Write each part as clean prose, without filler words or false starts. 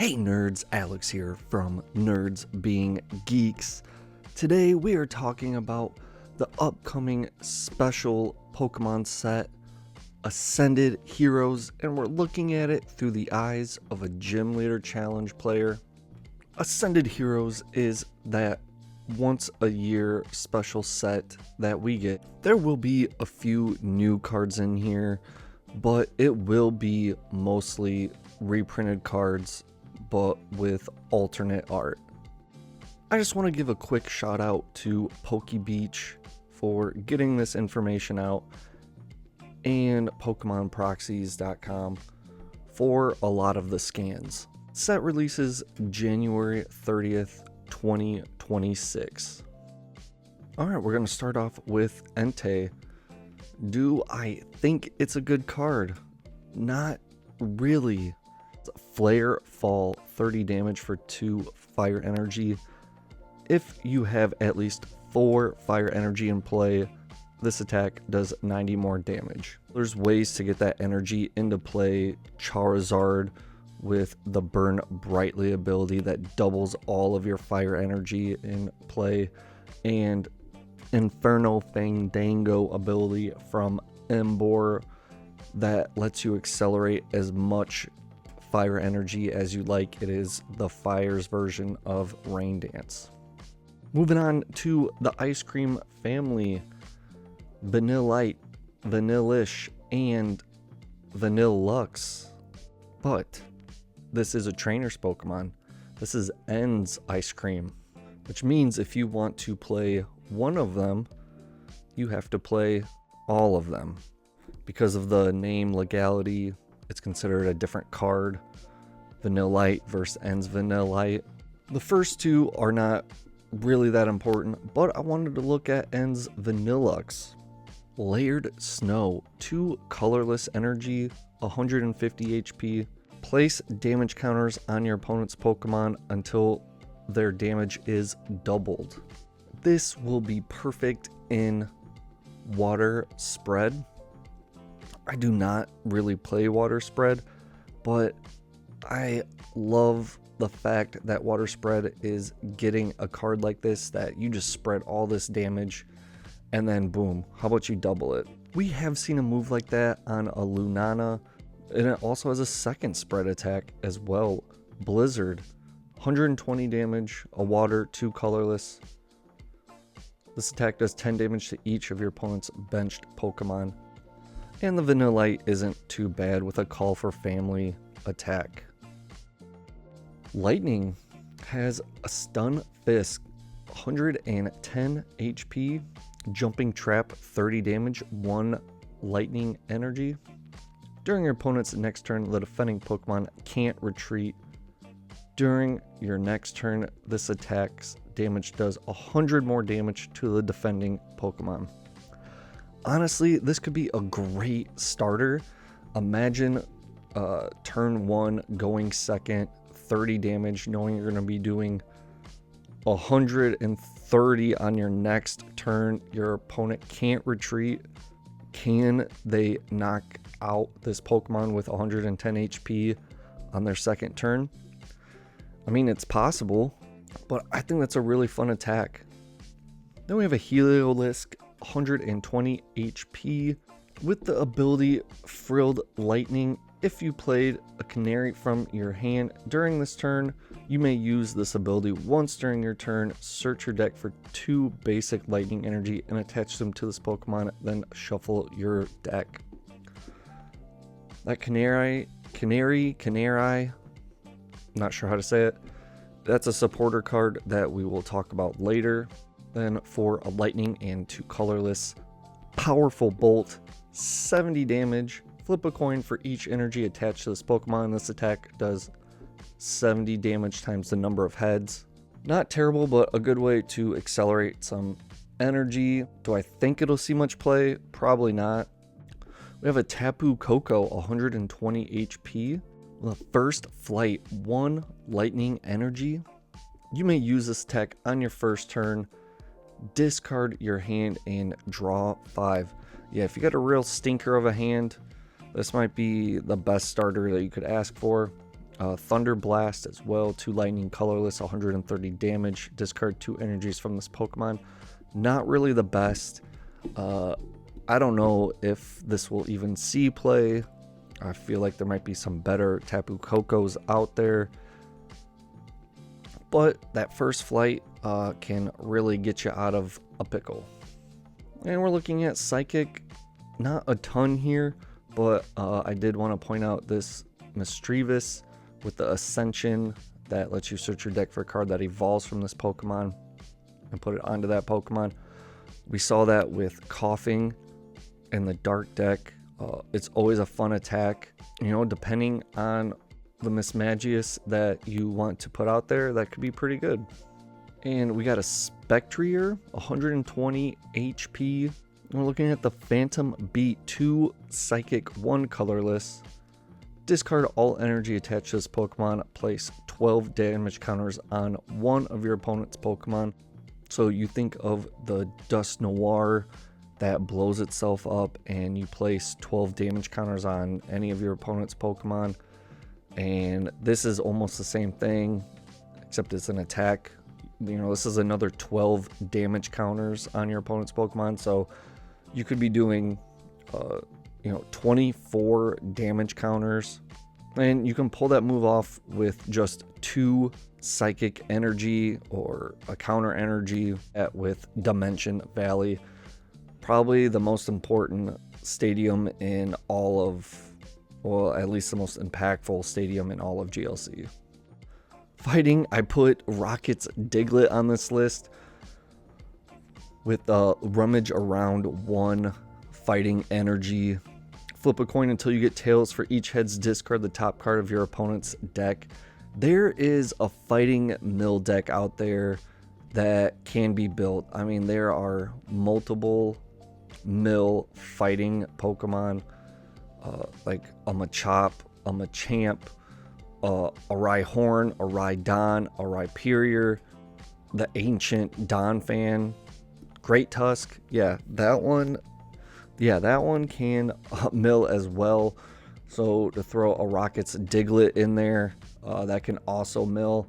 Hey nerds, Alex here from Nerds Being Geeks. Today we are talking about the upcoming special Pokemon set, Ascended Heroes, and we're looking at it through the eyes of a Gym Leader Challenge player. Ascended Heroes is that once a year special set that we get. There will be a few new cards in here, but it will be mostly reprinted cards but with alternate art. I just want to give a quick shout out to PokeBeach for getting this information out and PokemonProxies.com for a lot of the scans. Set releases January 30th, 2026. Alright, we're going to start off with Entei. Do I think it's a good card? Not really. Flare Fall, 30 damage for 2 fire energy. If you have at least 4 fire energy in play, this attack does 90 more damage. There's ways to get that energy into play. Charizard with the Burn Brightly ability that doubles all of your fire energy in play, and Inferno Fandango ability from Emboar that lets you accelerate as much fire energy as you like. It is the Fire's version of Rain Dance. Moving on to the ice cream family, Vanillite, Vanillish, and Vanillux. But this is a trainer's Pokemon. This is N's ice cream, which means if you want to play one of them, you have to play all of them. Because of the name legality, it's considered a different card. Vanillite versus N's Vanillite. The first two are not really that important, but I wanted to look at N's Vanillux. Layered Snow, 2 colorless energy, 150 HP. Place damage counters on your opponent's Pokemon until their damage is doubled. This will be perfect in Water Spread. I do not really play Water Spread, but I love the fact that Water Spread is getting a card like this that you just spread all this damage and then boom, how about you double it? We have seen a move like that on a Lunana, and it also has a second spread attack as well. Blizzard, 120 damage, a water, 2 colorless. This attack does 10 damage to each of your opponent's benched Pokemon. And the Vanillite isn't too bad with a Call for Family attack. Lightning has a Stun Fisk, 110 HP, Jumping Trap, 30 damage, 1 lightning energy. During your opponent's next turn, the defending Pokemon can't retreat. During your next turn, this attack's damage does 100 more damage to the defending Pokemon. Honestly, this could be a great starter. Imagine turn 1 going second, 30 damage, knowing you're going to be doing 130 on your next turn. Your opponent can't retreat. Can they knock out this Pokemon with 110 HP on their second turn? I mean, it's possible, but I think that's a really fun attack. Then we have a Heliolisk, 120 HP with the ability Frilled Lightning. If you played a Canary from your hand during this turn, you may use this ability once during your turn. Search your deck for 2 basic lightning energy and attach them to this Pokemon, then shuffle your deck. That Canary, I'm not sure how to say it. That's a supporter card that we will talk about later. Then for a lightning and 2 colorless, Powerful Bolt, 70 damage. Flip a coin for each energy attached to this Pokemon. This attack does 70 damage times the number of heads. Not terrible, but a good way to accelerate some energy. Do I think it'll see much play? Probably not. We have a Tapu Koko, 120 HP. The First Flight, 1 lightning energy. You may use this attack on your first turn. Discard your hand and draw 5. Yeah, if you got a real stinker of a hand, this might be the best starter that you could ask for. Thunder Blast as well, 2 lightning, colorless, 130 damage. Discard 2 energies from this Pokemon. Not really the best. I don't know if this will even see play. I feel like there might be some better Tapu Kokos out there. But that first flight can really get you out of a pickle. And we're looking at Psychic. Not a ton here, but I did want to point out this Mischievous with the Ascension that lets you search your deck for a card that evolves from this Pokemon and put it onto that Pokemon. We saw that with Coughing in the Dark deck. It's always a fun attack, you know, depending on the Mismagius that you want to put out there. That could be pretty good. And we got a Spectrier, 120 HP. We're looking at the Phantom Beat, 2 Psychic, 1 colorless. Discard all energy attached to this Pokemon. Place 12 damage counters on one of your opponent's Pokemon. So you think of the Dust Noir that blows itself up, and you place 12 damage counters on any of your opponent's Pokemon. And this is almost the same thing, except it's an attack. You know, this is another 12 damage counters on your opponent's Pokemon. So you could be doing, 24 damage counters. And you can pull that move off with just 2 Psychic Energy or a counter energy with Dimension Valley. Probably the most important stadium in all of, well, at least the most impactful stadium in all of GLC. Fighting, I put Rocket's Diglett on this list with Rummage Around 1 fighting energy. Flip a coin until you get tails. For each heads, discard the top card of your opponent's deck. There is a fighting mill deck out there that can be built. I mean, there are multiple mill fighting Pokemon, like a Machop, a Machamp, a Rhyhorn, a Rhydon, a Rhyperior, the Ancient Donphan, Great Tusk. Yeah, that one can mill as well. So to throw a Rocket's Diglett in there, that can also mill.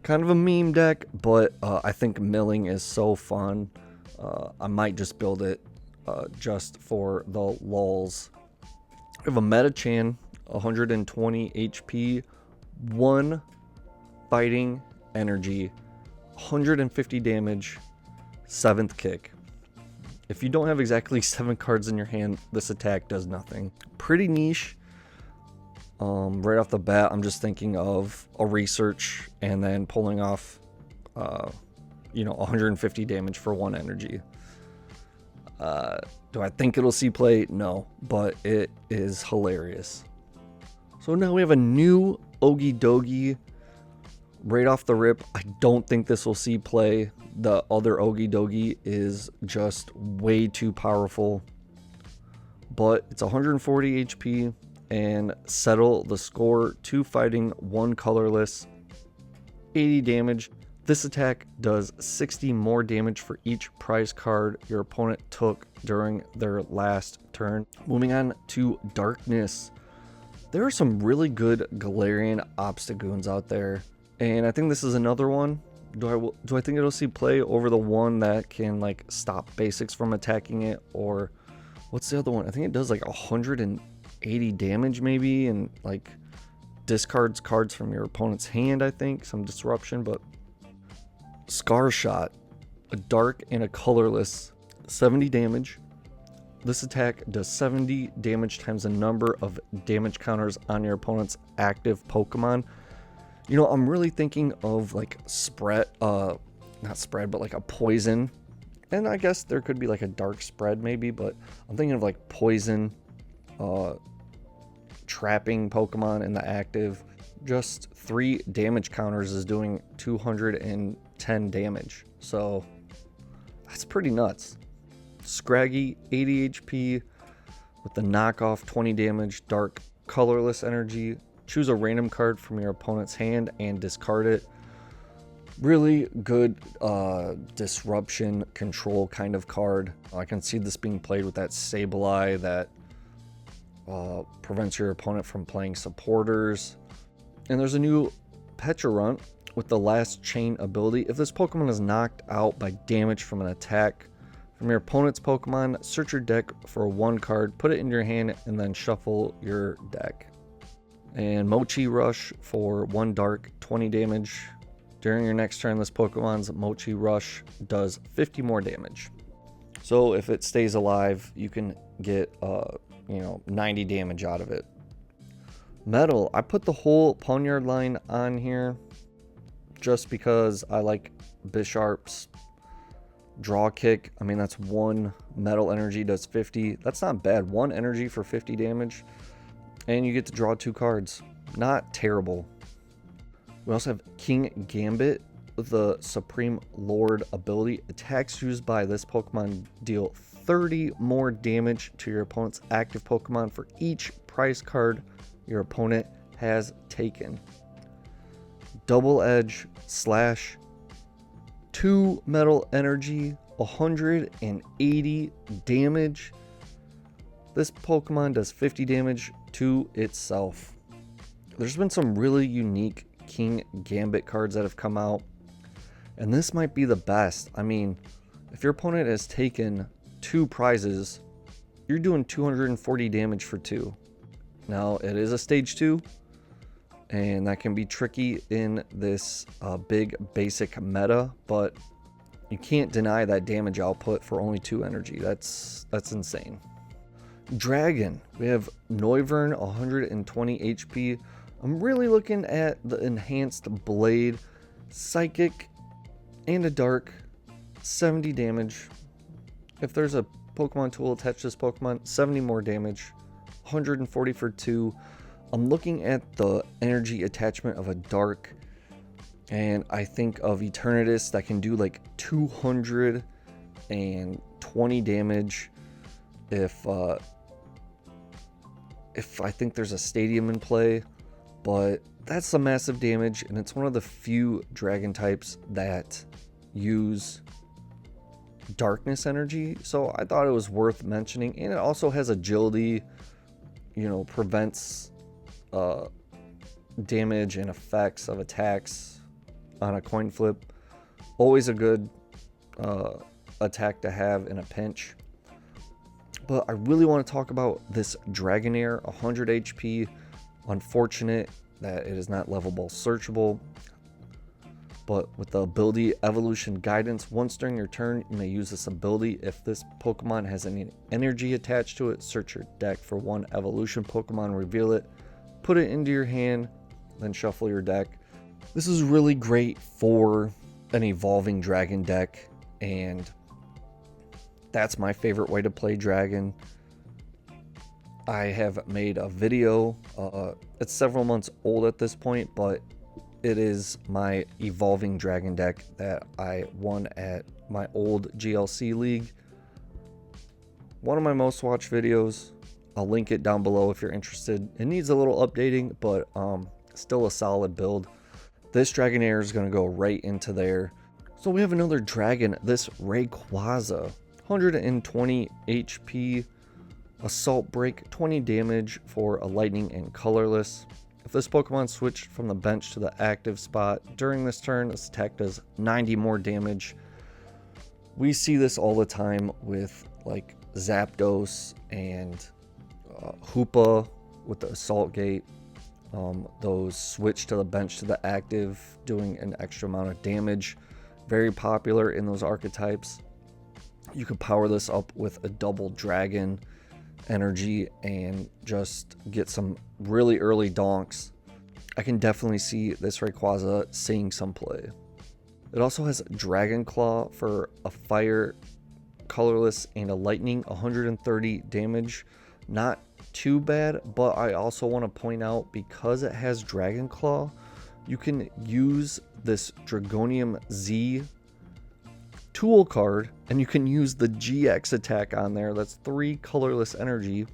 Kind of a meme deck, but I think milling is so fun. I might just build it just for the lulz. We have a Metachan, 120 HP, 1 fighting energy, 150 damage, 7th kick. If you don't have exactly 7 cards in your hand, this attack does nothing. Pretty niche. Right off the bat, I'm just thinking of a research and then pulling off 150 damage for 1 energy. Do I think it'll see play? No, but it is hilarious. So now we have a new Ogie Dogie right off the rip. I don't think this will see play. The other Ogie Dogie is just way too powerful, but it's 140 HP and settle the score, 2 fighting, 1 colorless, 80 damage. This attack does 60 more damage for each prize card your opponent took during their last turn. Moving on to Darkness. There are some really good Galarian Obstagoons out there, and I think this is another one. Do I think it'll see play over the one that can like stop basics from attacking it, or what's the other one? I think it does like 180 damage maybe, and like discards cards from your opponent's hand. I think some disruption, but Scar Shot, a dark and a colorless, 70 damage. This attack does 70 damage times the number of damage counters on your opponent's active Pokemon. You know, I'm really thinking of like not spread, but like a poison. And I guess there could be like a dark spread maybe, but I'm thinking of like poison, trapping Pokemon in the active. Just 3 damage counters is doing 210 damage. So that's pretty nuts. Scraggy, 80 HP with the knockoff, 20 damage, dark, colorless energy. Choose a random card from your opponent's hand and discard it. Really good disruption control kind of card. I can see this being played with that Sableye that prevents your opponent from playing supporters. And there's a new Pecharunt with the last chain ability. If this Pokemon is knocked out by damage from an attack from your opponent's Pokemon, search your deck for one card, put it in your hand, and then shuffle your deck. And Mochi Rush for 1 dark, 20 damage. During your next turn, this Pokemon's Mochi Rush does 50 more damage. So if it stays alive, you can get 90 damage out of it. Metal, I put the whole Poniard line on here just because I like Bisharp's draw kick. I mean, that's 1 metal energy, does 50. That's not bad. 1 energy for 50 damage. And you get to draw 2 cards. Not terrible. We also have King Gambit with the Supreme Lord ability. Attacks used by this Pokemon deal 30 more damage to your opponent's active Pokemon for each prize card your opponent has taken. Double Edge Slash, 2 metal energy, 180 damage. This Pokemon does 50 damage to itself. There's been some really unique King Gambit cards that have come out, and this might be the best. I mean, if your opponent has taken 2 prizes, you're doing 240 damage for 2. Now, it is a stage 2, and that can be tricky in this big basic meta, but you can't deny that damage output for only 2 energy. That's insane. Dragon, we have Noivern, 120 HP. I'm really looking at the enhanced blade, psychic, and a dark, 70 damage. If there's a Pokemon tool attached to this Pokemon, 70 more damage, 140 for 2. I'm looking at the energy attachment of a dark, and I think of Eternatus that can do like 220 damage if I think there's a stadium in play. But that's some massive damage, and it's one of the few dragon types that use darkness energy, so I thought it was worth mentioning. And it also has agility, prevents damage and effects of attacks on a coin flip. Always a good attack to have in a pinch. But I really want to talk about this Dragonair, 100 HP. Unfortunate that it is not level ball searchable, but with the ability Evolution Guidance, once during your turn you may use this ability. If this Pokemon has any energy attached to it, search your deck for 1 evolution Pokemon, reveal it, put it into your hand, then shuffle your deck. This is really great for an evolving dragon deck, and that's my favorite way to play dragon. I have made a video, it's several months old at this point, but it is my evolving dragon deck that I won at my old GLC league. One of my most watched videos. I'll link it down below if you're interested. It needs a little updating, but still a solid build. This Dragonair is going to go right into there. So we have another dragon, this Rayquaza, 120 HP. Assault Break, 20 damage for a lightning and colorless. If this Pokemon switched from the bench to the active spot during this turn, this attack does 90 more damage. We see this all the time with like Zapdos and Hoopa with the Assault Gate. Those switch to the bench to the active, doing an extra amount of damage. Very popular in those archetypes. You could power this up with a double dragon energy and just get some really early donks. I can definitely see this Rayquaza seeing some play. It also has Dragon Claw for a fire, colorless, and a lightning, 130 damage. Not too bad, but I also want to point out, because it has Dragon Claw, you can use this Dragonium Z tool card, and you can use the GX attack on there. That's 3 colorless energy,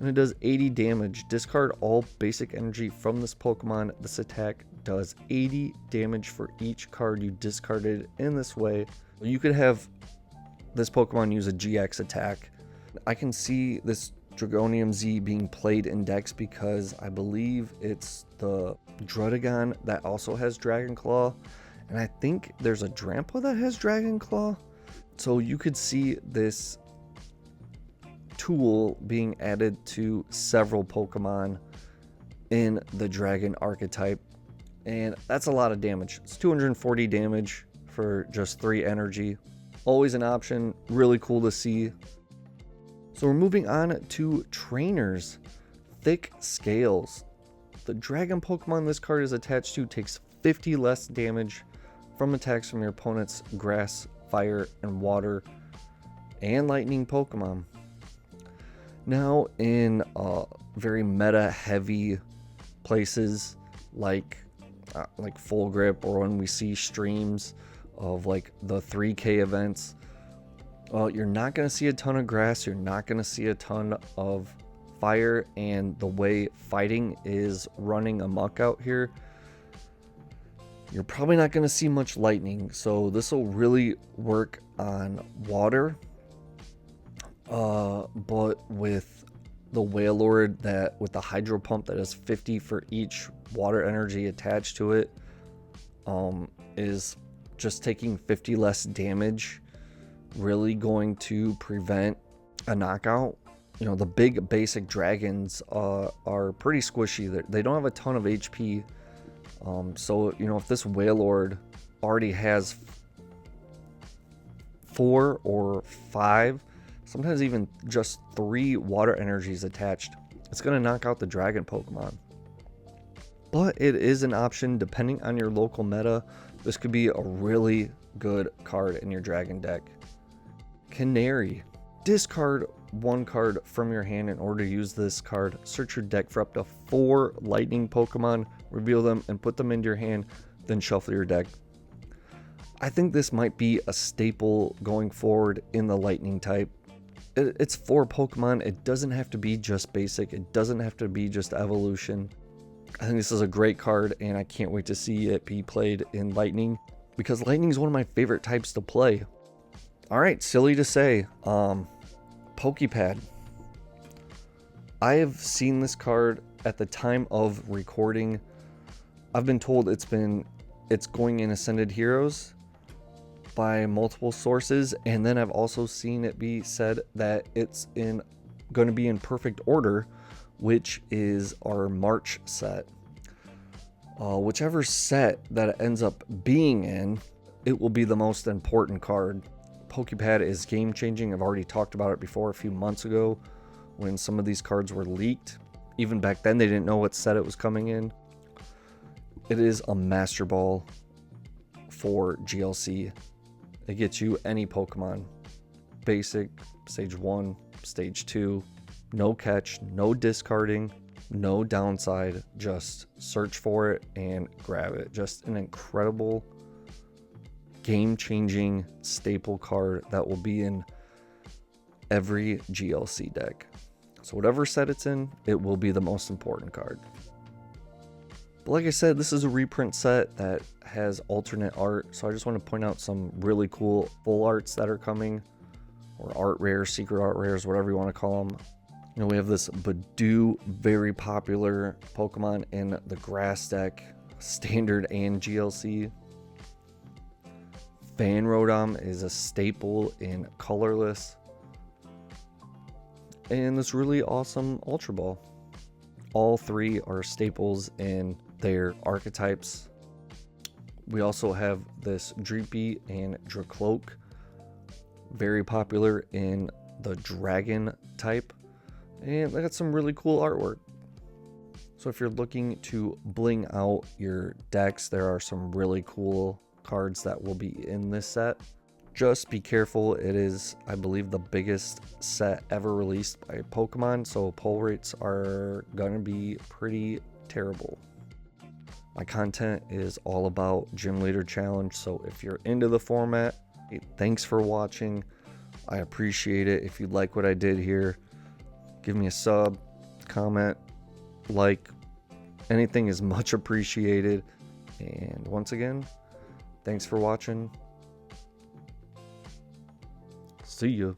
and it does 80 damage. Discard all basic energy from this Pokemon. This attack does 80 damage for each card you discarded in this way. You could have this Pokemon use a GX attack. I can see this Dragonium Z being played in decks because I believe it's the Drudagon that also has Dragon Claw, and I think there's a Drampa that has Dragon Claw. So you could see this tool being added to several Pokemon in the Dragon archetype, and that's a lot of damage. It's 240 damage for just 3 energy. Always an option, really cool to see. So we're moving on to trainers. Thick Scales. The Dragon Pokemon this card is attached to takes 50 less damage from attacks from your opponent's grass, fire, and water, and lightning Pokemon. Now in very meta heavy places like Full Grip, or when we see streams of like the 3K events, you're not going to see a ton of grass, you're not going to see a ton of fire, and the way fighting is running amok out here, you're probably not going to see much lightning. So this will really work on water, but with the Wailord, that with the Hydro Pump that is 50 for each water energy attached to it, is just taking 50 less damage, really going to prevent a knockout. You know, the big basic dragons are pretty squishy. They don't have a ton of HP. So, you know, if this Wailord already has 4 or 5, sometimes even just 3 water energies attached, it's going to knock out the dragon Pokemon. But it is an option depending on your local meta. This could be a really good card in your dragon deck. Canary. Discard 1 card from your hand in order to use this card. Search your deck for up to 4 lightning Pokemon, reveal them, and put them into your hand, then shuffle your deck. I think this might be a staple going forward in the lightning type. It's 4 Pokemon. It doesn't have to be just basic. It doesn't have to be just evolution. I think this is a great card, and I can't wait to see it be played in lightning, because lightning is one of my favorite types to play. All right, silly to say, Pokepad. I have seen this card at the time of recording. I've been told it's going in Ascended Heroes by multiple sources, and then I've also seen it be said that it's going to be in Perfect Order, which is our March set. Whichever set that it ends up being in, it will be the most important card. Pokepad is game changing. I've already talked about it before a few months ago when some of these cards were leaked. Even back then, they didn't know what set it was coming in. It is a Master Ball for GLC. It gets you any Pokemon. Basic, Stage 1, Stage 2. No catch, no discarding, no downside. Just search for it and grab it. Just an incredible, game-changing staple card that will be in every GLC deck. So whatever set it's in, it will be the most important card. But like I said, this is a reprint set that has alternate art, so I just want to point out some really cool full arts that are coming, or art rares, secret art rares, whatever you want to call them. You know, we have this Badoo, very popular Pokemon in the grass deck, standard and GLC. Fanrodom is a staple in colorless. And this really awesome Ultra Ball. All 3 are staples in their archetypes. We also have this Dreepy and Dracloak, very popular in the dragon type. And they got some really cool artwork. So if you're looking to bling out your decks, there are some really cool cards that will be in this set. Just be careful. It is, I believe, the biggest set ever released by Pokemon, so pull rates are gonna be pretty terrible. My content is all about Gym Leader Challenge, so if you're into the format, thanks for watching. I appreciate it. If you like what I did here, give me a sub, comment, like. Anything is much appreciated. And once again, thanks for watching. See ya.